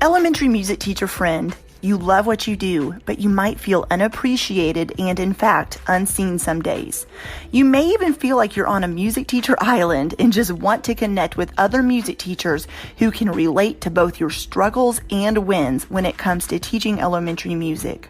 Elementary music teacher friend, you love what you do, but you might feel unappreciated and, in fact, unseen some days. You may even feel like you're on a music teacher island and just want to connect with other music teachers who can relate to both your struggles and wins when it comes to teaching elementary music.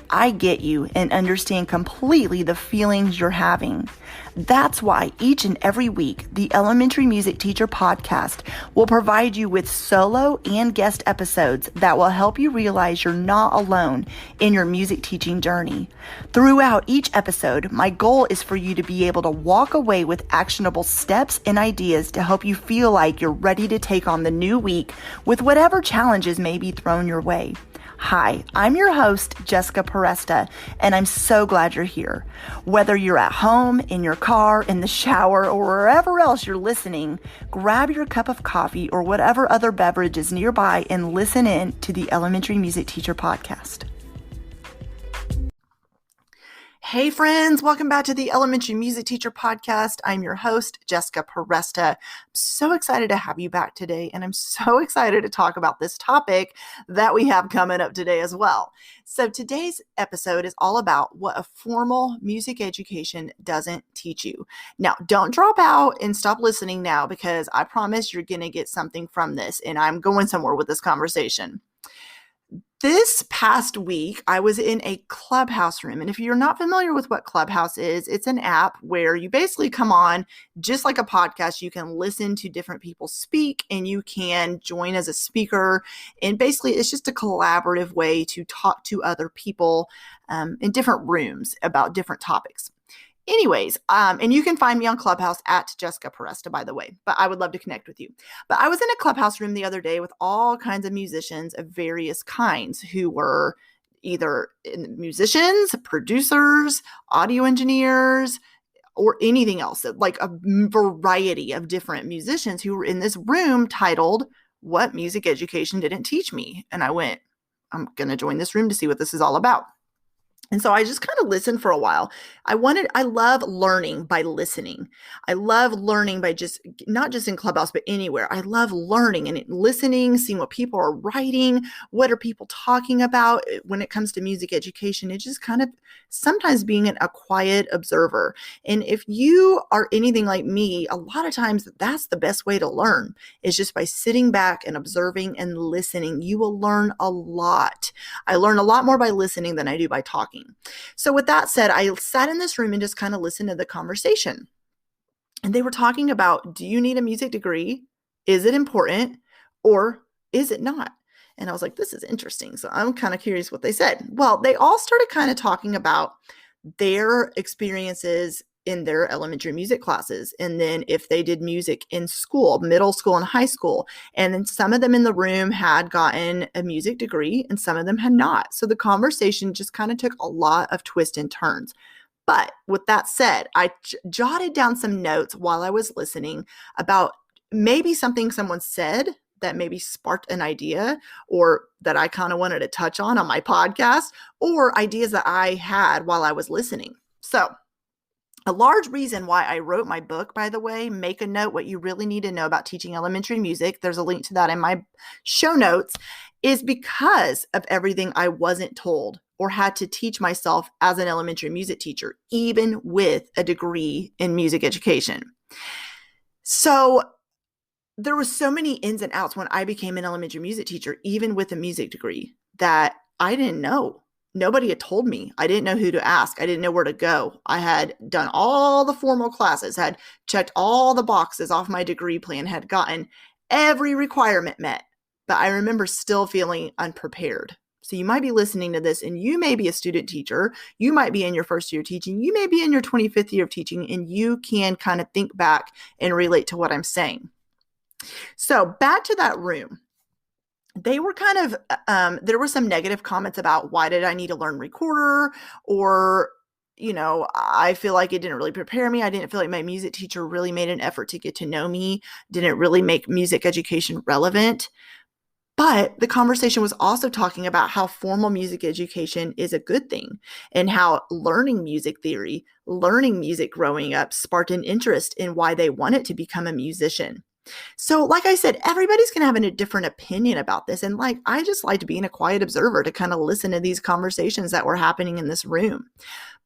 I get you and understand completely the feelings you're having. That's why each and every week, the Elementary Music Teacher Podcast will provide you with solo and guest episodes that will help you realize you're not alone in your music teaching journey. Throughout each episode, my goal is for you to be able to walk away with actionable steps and ideas to help you feel like you're ready to take on the new week with whatever challenges may be thrown your way. Hi, I'm your host, Jessica Peresta, and I'm so glad you're here. Whether you're at home, in your car, in the shower, or wherever else you're listening, grab your cup of coffee or whatever other beverage is nearby and listen in to the Elementary Music Teacher Podcast. Hey friends, welcome back to the Elementary Music Teacher Podcast. I'm your host, Jessica Peresta. I'm so excited to have you back today, and I'm so excited to talk about this topic that we have coming up today as well. So today's episode is all about what a formal music education doesn't teach you. Now, don't drop out and stop listening now, because I promise you're going to get something from this, and I'm going somewhere with this conversation. This past week, I was in a Clubhouse room. And if you're not familiar with what Clubhouse is, it's an app where you basically come on just like a podcast. You can listen to different people speak and you can join as a speaker. And basically, it's just a collaborative way to talk to other people in different rooms about different topics. Anyways, and you can find me on Clubhouse at Jessica Peresta, by the way, but I would love to connect with you. But I was in a Clubhouse room the other day with all kinds of musicians of various kinds who were either musicians, producers, audio engineers, or anything else, like a variety of different musicians who were in this room titled, "What Music Education Didn't Teach Me?" And I went, I'm going to join this room to see what this is all about. And so I just kind of listened for a while. I love learning by listening. I love learning by not just in Clubhouse, but anywhere. I love learning and listening, seeing what people are writing, what are people talking about when it comes to music education. It's just kind of sometimes being a quiet observer. And if you are anything like me, a lot of times that's the best way to learn, is just by sitting back and observing and listening. You will learn a lot. I learn a lot more by listening than I do by talking. So with that said, I sat in this room and just kind of listened to the conversation. And they were talking about, do you need a music degree? Is it important? Or is it not? And I was like, this is interesting. So I'm kind of curious what they said. Well, they all started kind of talking about their experiences in their elementary music classes. And then if they did music in school, middle school and high school. And then some of them in the room had gotten a music degree and some of them had not. So the conversation just kind of took a lot of twists and turns. But with that said, I jotted down some notes while I was listening about maybe something someone said that maybe sparked an idea, or that I kind of wanted to touch on my podcast, or ideas that I had while I was listening. So a large reason why I wrote my book, by the way, Make a Note: What You Really Need to Know About Teaching Elementary Music, there's a link to that in my show notes, is because of everything I wasn't told or had to teach myself as an elementary music teacher, even with a degree in music education. So there were so many ins and outs when I became an elementary music teacher, even with a music degree, that I didn't know. Nobody had told me. I didn't know who to ask. I didn't know where to go. I had done all the formal classes, had checked all the boxes off my degree plan, had gotten every requirement met, but I remember still feeling unprepared. So you might be listening to this and you may be a student teacher. You might be in your first year of teaching. You may be in your 25th year of teaching, and you can kind of think back and relate to what I'm saying. So back to that room. They were kind of, there were some negative comments about, why did I need to learn recorder? Or, I feel like it didn't really prepare me. I didn't feel like my music teacher really made an effort to get to know me, didn't really make music education relevant. But the conversation was also talking about how formal music education is a good thing, and how learning music theory, learning music growing up, sparked an interest in why they wanted to become a musician. So, like I said, everybody's going to have a different opinion about this. And like, I just liked being a quiet observer to kind of listen to these conversations that were happening in this room.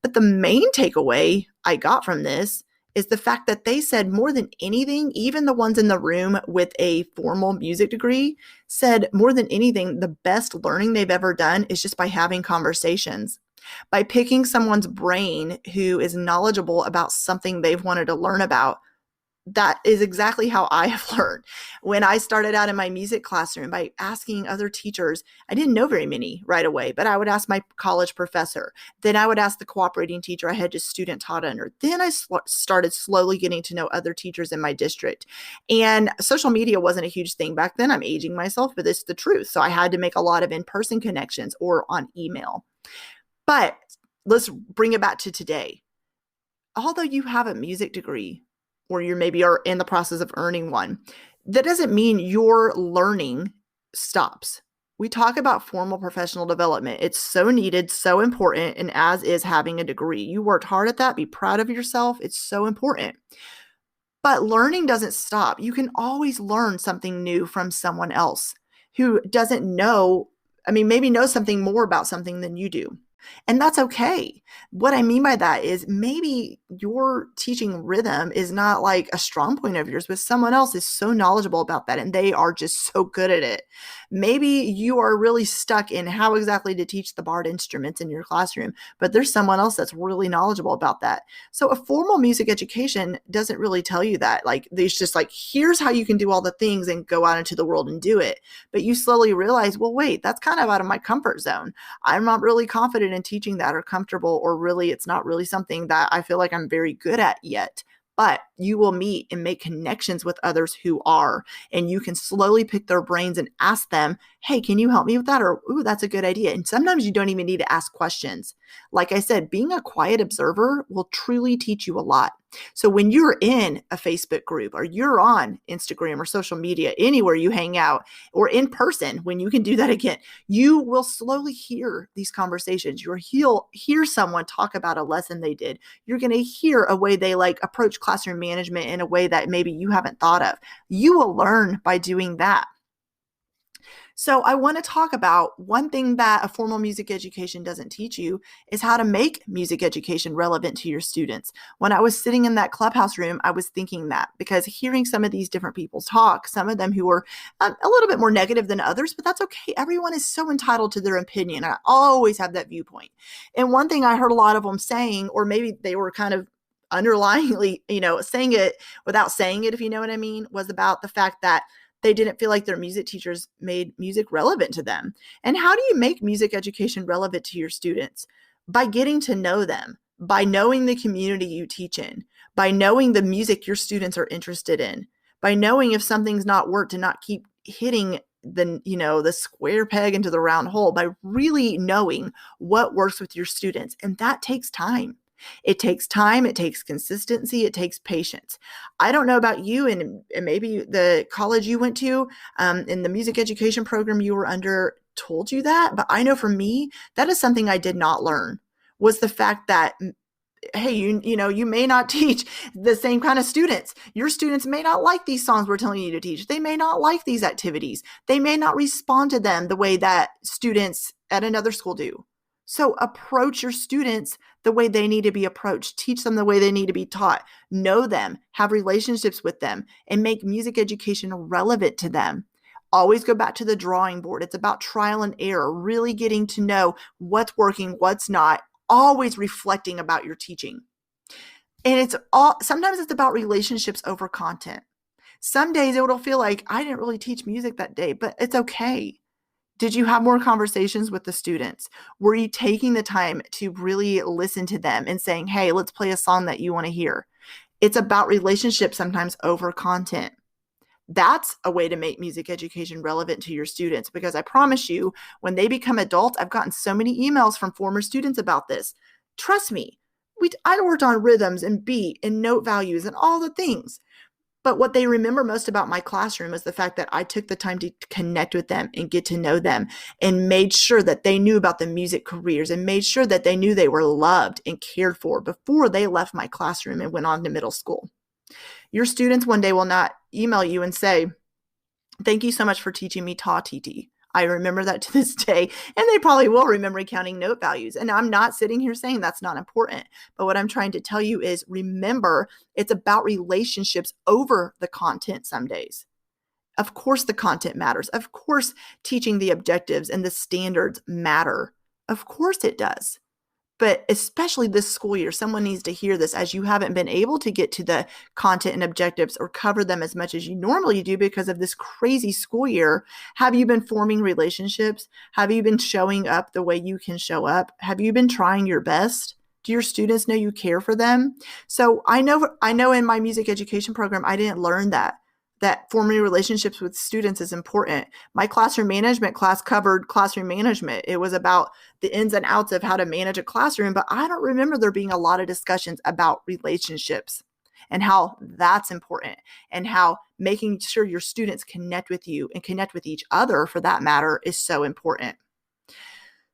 But the main takeaway I got from this is the fact that they said more than anything, even the ones in the room with a formal music degree said more than anything, the best learning they've ever done is just by having conversations, by picking someone's brain who is knowledgeable about something they've wanted to learn about. That is exactly how I have learned. When I started out in my music classroom by asking other teachers, I didn't know very many right away, but I would ask my college professor. Then I would ask the cooperating teacher I had just student taught under. Then I started slowly getting to know other teachers in my district. And social media wasn't a huge thing back then. I'm aging myself, but it's the truth. So I had to make a lot of in-person connections or on email. But let's bring it back to today. Although you have a music degree, or you maybe are in the process of earning one, that doesn't mean your learning stops. We talk about formal professional development. It's so needed, so important, and as is having a degree. You worked hard at that. Be proud of yourself. It's so important. But learning doesn't stop. You can always learn something new from someone else who doesn't know, maybe knows something more about something than you do. And that's okay. What I mean by that is maybe your teaching rhythm is not like a strong point of yours, but someone else is so knowledgeable about that and they are just so good at it. Maybe you are really stuck in how exactly to teach the barred instruments in your classroom, but there's someone else that's really knowledgeable about that. So a formal music education doesn't really tell you that. Like, there's just like, here's how you can do all the things and go out into the world and do it. But you slowly realize, well, wait, that's kind of out of my comfort zone. I'm not really confident in teaching that or comfortable, or really it's not really something that I feel like I'm very good at yet. But you will meet and make connections with others who are, and you can slowly pick their brains and ask them, hey, can you help me with that? Or, ooh, that's a good idea. And sometimes you don't even need to ask questions. Like I said, being a quiet observer will truly teach you a lot. So when you're in a Facebook group or you're on Instagram or social media, anywhere you hang out, or in person, when you can do that again, you will slowly hear these conversations. You'll hear someone talk about a lesson they did. You're going to hear a way they like approach classroom management in a way that maybe you haven't thought of. You will learn by doing that. So I want to talk about one thing that a formal music education doesn't teach you is how to make music education relevant to your students. When I was sitting in that clubhouse room, I was thinking that, because hearing some of these different people talk, some of them who were a little bit more negative than others, but that's okay. Everyone is so entitled to their opinion. I always have that viewpoint. And one thing I heard a lot of them saying, or maybe they were kind of underlyingly, saying it without saying it, if you know what I mean, was about the fact that they didn't feel like their music teachers made music relevant to them. And how do you make music education relevant to your students? By getting to know them, by knowing the community you teach in, by knowing the music your students are interested in, by knowing if something's not worked, to not keep hitting the square peg into the round hole, by really knowing what works with your students. And that takes time. It takes time, it takes consistency, it takes patience. I don't know about you, and maybe the college you went to, in the music education program you were under told you that, but I know for me, that is something I did not learn, was the fact that, hey, you may not teach the same kind of students. Your students may not like these songs we're telling you to teach. They may not like these activities. They may not respond to them the way that students at another school do. So approach your students the way they need to be approached. Teach them the way they need to be taught. Know them, have relationships with them, and make music education relevant to them. Always go back to the drawing board. It's about trial and error, really getting to know what's working, what's not, always reflecting about your teaching. And sometimes it's about relationships over content. Some days it'll feel like I didn't really teach music that day, but it's okay. Did you have more conversations with the students? Were you taking the time to really listen to them and saying, hey, let's play a song that you want to hear? It's about relationships sometimes over content. That's a way to make music education relevant to your students, because I promise you, when they become adults, I've gotten so many emails from former students about this. Trust me, I worked on rhythms and beat and note values and all the things. But what they remember most about my classroom is the fact that I took the time to connect with them and get to know them, and made sure that they knew about the music careers, and made sure that they knew they were loved and cared for before they left my classroom and went on to middle school. Your students one day will not email you and say, thank you so much for teaching me Ta TT. I remember that to this day, and they probably will remember counting note values. And I'm not sitting here saying that's not important. But what I'm trying to tell you is remember, it's about relationships over the content some days. Of course, the content matters. Of course, teaching the objectives and the standards matter. Of course, it does. But especially this school year, someone needs to hear this as you haven't been able to get to the content and objectives or cover them as much as you normally do because of this crazy school year. Have you been forming relationships? Have you been showing up the way you can show up? Have you been trying your best? Do your students know you care for them? So I know in my music education program, I didn't learn that forming relationships with students is important. My classroom management class covered classroom management. It was about the ins and outs of how to manage a classroom, but I don't remember there being a lot of discussions about relationships and how that's important and how making sure your students connect with you and connect with each other for that matter is so important.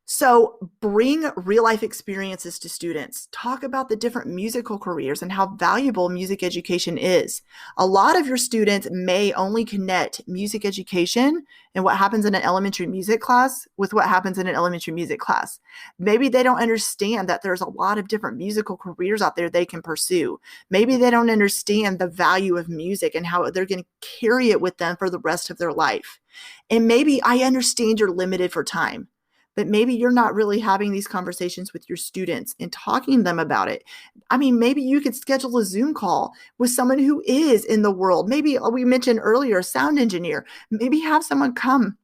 So bring real life experiences to students. Talk about the different musical careers and how valuable music education is. A lot of your students may only connect music education and what happens in an elementary music class with what happens in an elementary music class. Maybe they don't understand that there's a lot of different musical careers out there they can pursue. Maybe they don't understand the value of music and how they're going to carry it with them for the rest of their life. And maybe I understand you're limited for time. But maybe you're not really having these conversations with your students and talking to them about it. I mean, maybe you could schedule a Zoom call with someone who is in the world. Maybe we mentioned earlier, a sound engineer. Maybe have someone come.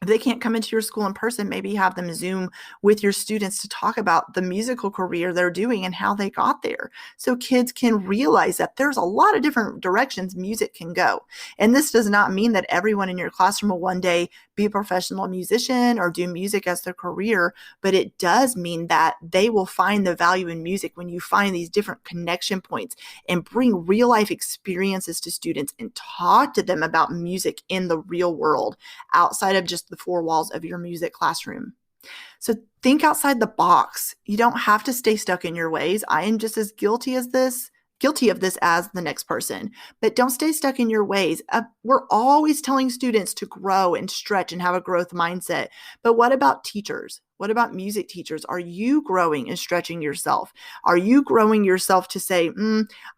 If they can't come into your school in person, maybe have them Zoom with your students to talk about the musical career they're doing and how they got there. So kids can realize that there's a lot of different directions music can go. And this does not mean that everyone in your classroom will one day be a professional musician or do music as their career, but it does mean that they will find the value in music when you find these different connection points and bring real life experiences to students and talk to them about music in the real world outside of just the four walls of your music classroom. So think outside the box. You don't have to stay stuck in your ways. I am just as guilty of this as the next person, but don't stay stuck in your ways. We're always telling students to grow and stretch and have a growth mindset. But what about teachers? What about music teachers? Are you growing and stretching yourself? Are you growing yourself to say,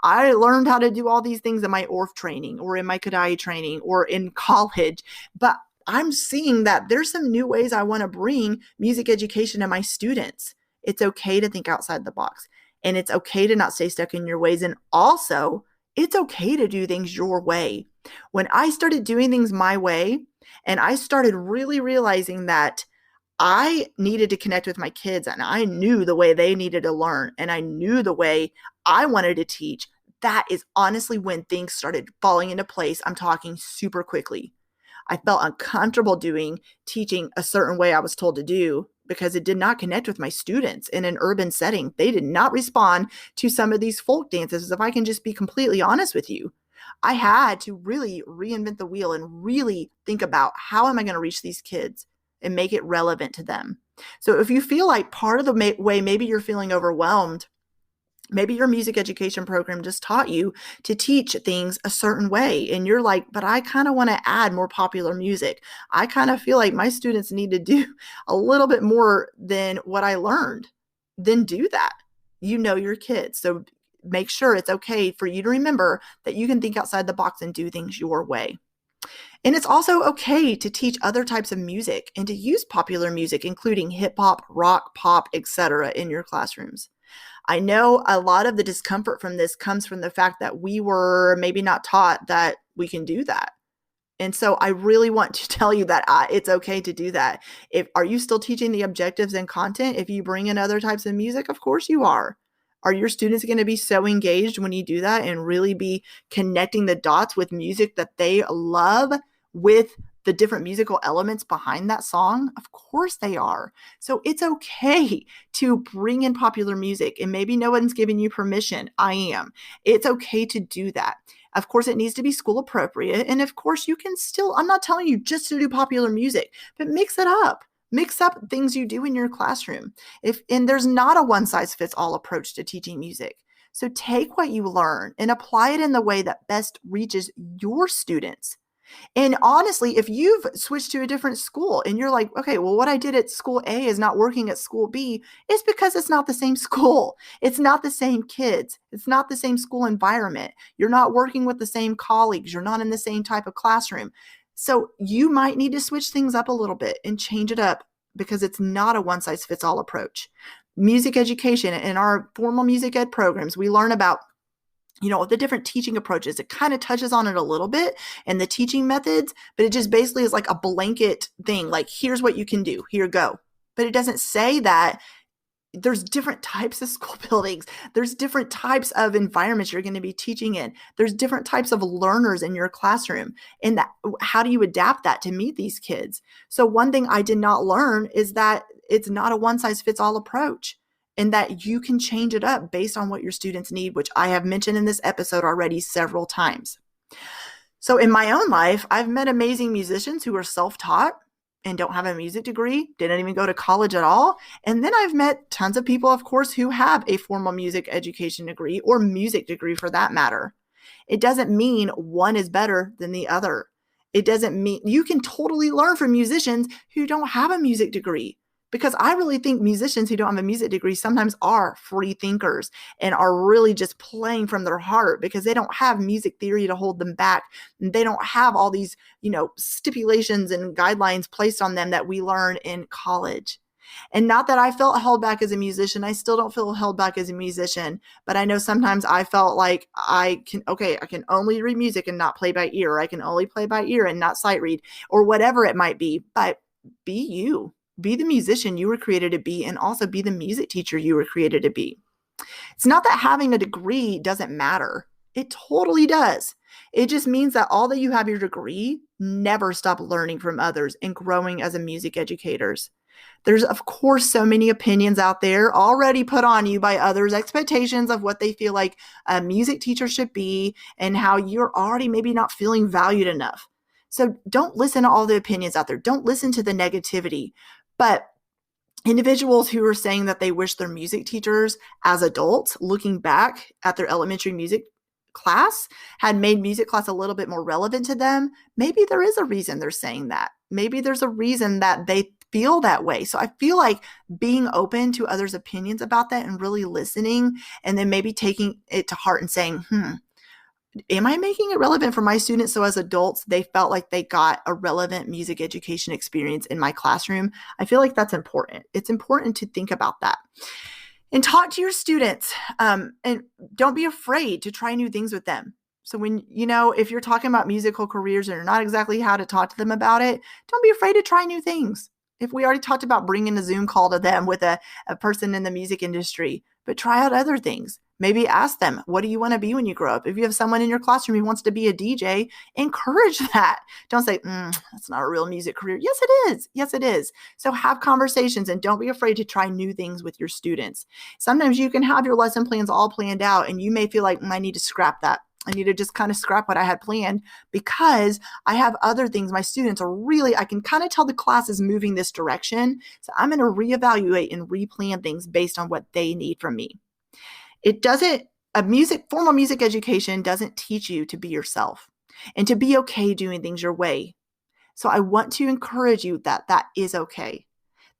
I learned how to do all these things in my ORF training or in my Kadai training or in college, but I'm seeing that there's some new ways I want to bring music education to my students. It's okay to think outside the box. And it's okay to not stay stuck in your ways. And also, it's okay to do things your way. When I started doing things my way, and I started really realizing that I needed to connect with my kids, and I knew the way they needed to learn, and I knew the way I wanted to teach, that is honestly when things started falling into place. I'm talking super quickly. I felt uncomfortable teaching a certain way I was told to do because it did not connect with my students in an urban setting. They did not respond to some of these folk dances, if I can just be completely honest with you. I had to really reinvent the wheel and really think about how am I going to reach these kids and make it relevant to them. So if you feel like part of the way maybe you're feeling overwhelmed, maybe your music education program just taught you to teach things a certain way. And you're like, but I kind of want to add more popular music. I kind of feel like my students need to do a little bit more than what I learned. Then do that. You know your kids. So make sure it's okay for you to remember that you can think outside the box and do things your way. And it's also okay to teach other types of music and to use popular music, including hip hop, rock, pop, etc., in your classrooms. I know a lot of the discomfort from this comes from the fact that we were maybe not taught that we can do that. And so I really want to tell you that it's okay to do that. Are you still teaching the objectives and content if you bring in other types of music? Of course you are. Are your students going to be so engaged when you do that and really be connecting the dots with music that they love with the different musical elements behind that song? Of course they are. So it's okay to bring in popular music, and maybe no one's giving you permission. I am. It's okay to do that. Of course, it needs to be school appropriate. And of course, you can still, I'm not telling you just to do popular music, but mix it up. Mix up things you do in your classroom. And there's not a one size fits all approach to teaching music. So take what you learn and apply it in the way that best reaches your students. And honestly, if you've switched to a different school and you're like, okay, well, what I did at school A is not working at school B, it's because it's not the same school. It's not the same kids. It's not the same school environment. You're not working with the same colleagues. You're not in the same type of classroom. So you might need to switch things up a little bit and change it up because it's not a one size fits all approach. Music education in our formal music ed programs, we learn about the different teaching approaches. It kind of touches on it a little bit and the teaching methods, but it just basically is like a blanket thing. Like, here's what you can do. Here, go. But it doesn't say that there's different types of school buildings. There's different types of environments you're going to be teaching in. There's different types of learners in your classroom. And how do you adapt that to meet these kids? So one thing I did not learn is that it's not a one size fits all approach, and that you can change it up based on what your students need, which I have mentioned in this episode already several times. So in my own life, I've met amazing musicians who are self-taught and don't have a music degree, didn't even go to college at all. And then I've met tons of people, of course, who have a formal music education degree or music degree for that matter. It doesn't mean one is better than the other. It doesn't mean you can totally learn from musicians who don't have a music degree. Because I really think musicians who don't have a music degree sometimes are free thinkers and are really just playing from their heart because they don't have music theory to hold them back. And they don't have all these, stipulations and guidelines placed on them that we learn in college. And not that I felt held back as a musician. I still don't feel held back as a musician, but I know sometimes I felt like I can only read music and not play by ear, or I can only play by ear and not sight read, or whatever it might be. But be you. Be the musician you were created to be, and also be the music teacher you were created to be. It's not that having a degree doesn't matter. It totally does. It just means that all that you have your degree, never stop learning from others and growing as a music educators. There's, of course, so many opinions out there already put on you by others, expectations of what they feel like a music teacher should be, and how you're already maybe not feeling valued enough. So don't listen to all the opinions out there. Don't listen to the negativity. But individuals who are saying that they wish their music teachers as adults, looking back at their elementary music class, had made music class a little bit more relevant to them, maybe there is a reason they're saying that. Maybe there's a reason that they feel that way. So I feel like being open to others' opinions about that and really listening, and then maybe taking it to heart and saying, am I making it relevant for my students? So as adults, they felt like they got a relevant music education experience in my classroom. I feel like that's important. It's important to think about that and talk to your students, and don't be afraid to try new things with them. So when, if you're talking about musical careers and you're not exactly how to talk to them about it, don't be afraid to try new things. If we already talked about bringing a Zoom call to them with a person in the music industry, but try out other things. Maybe ask them, what do you want to be when you grow up? If you have someone in your classroom who wants to be a DJ, encourage that. Don't say, that's not a real music career. Yes, it is. Yes, it is. So have conversations and don't be afraid to try new things with your students. Sometimes you can have your lesson plans all planned out and you may feel like, I need to scrap that. I need to just kind of scrap what I had planned because I have other things. My students are really, I can kind of tell the class is moving this direction. So I'm going to reevaluate and replan things based on what they need from me. Formal music education doesn't teach you to be yourself and to be okay doing things your way. So I want to encourage you that is okay.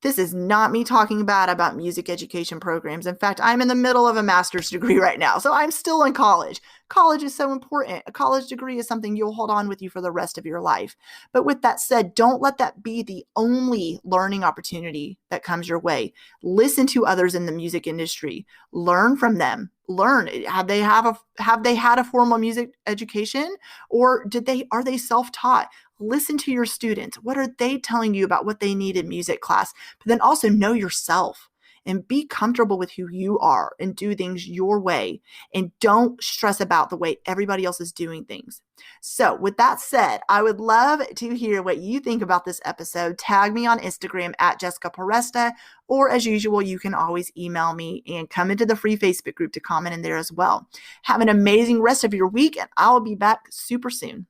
This is not me talking bad about music education programs. In fact, I'm in the middle of a master's degree right now, so I'm still in college. College is so important. A college degree is something you'll hold on with you for the rest of your life. But with that said, don't let that be the only learning opportunity that comes your way. Listen to others in the music industry. Learn from them. Learn. Have they had a formal music education, or are they self-taught? Listen to your students. What are they telling you about what they need in music class? But then also know yourself and be comfortable with who you are and do things your way. And don't stress about the way everybody else is doing things. So with that said, I would love to hear what you think about this episode. Tag me on Instagram at Jessica Poresta, or as usual, you can always email me and come into the free Facebook group to comment in there as well. Have an amazing rest of your week, and I'll be back super soon.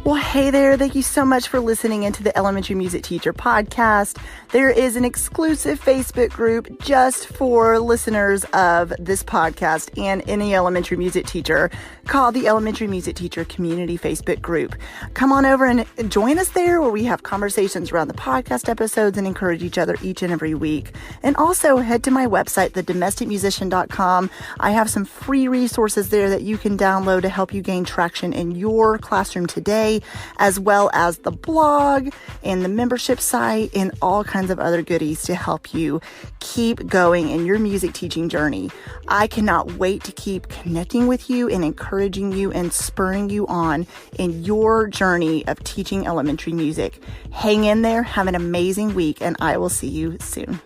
Well, hey there. Thank you so much for listening into the Elementary Music Teacher podcast. There is an exclusive Facebook group just for listeners of this podcast and any elementary music teacher called the Elementary Music Teacher Community Facebook group. Come on over and join us there where we have conversations around the podcast episodes and encourage each other each and every week. And also head to my website, thedomesticmusician.com. I have some free resources there that you can download to help you gain traction in your classroom today, as well as the blog and the membership site and all kinds of other goodies to help you keep going in your music teaching journey. I cannot wait to keep connecting with you and encouraging you and spurring you on in your journey of teaching elementary music. Hang in there, have an amazing week, and I will see you soon.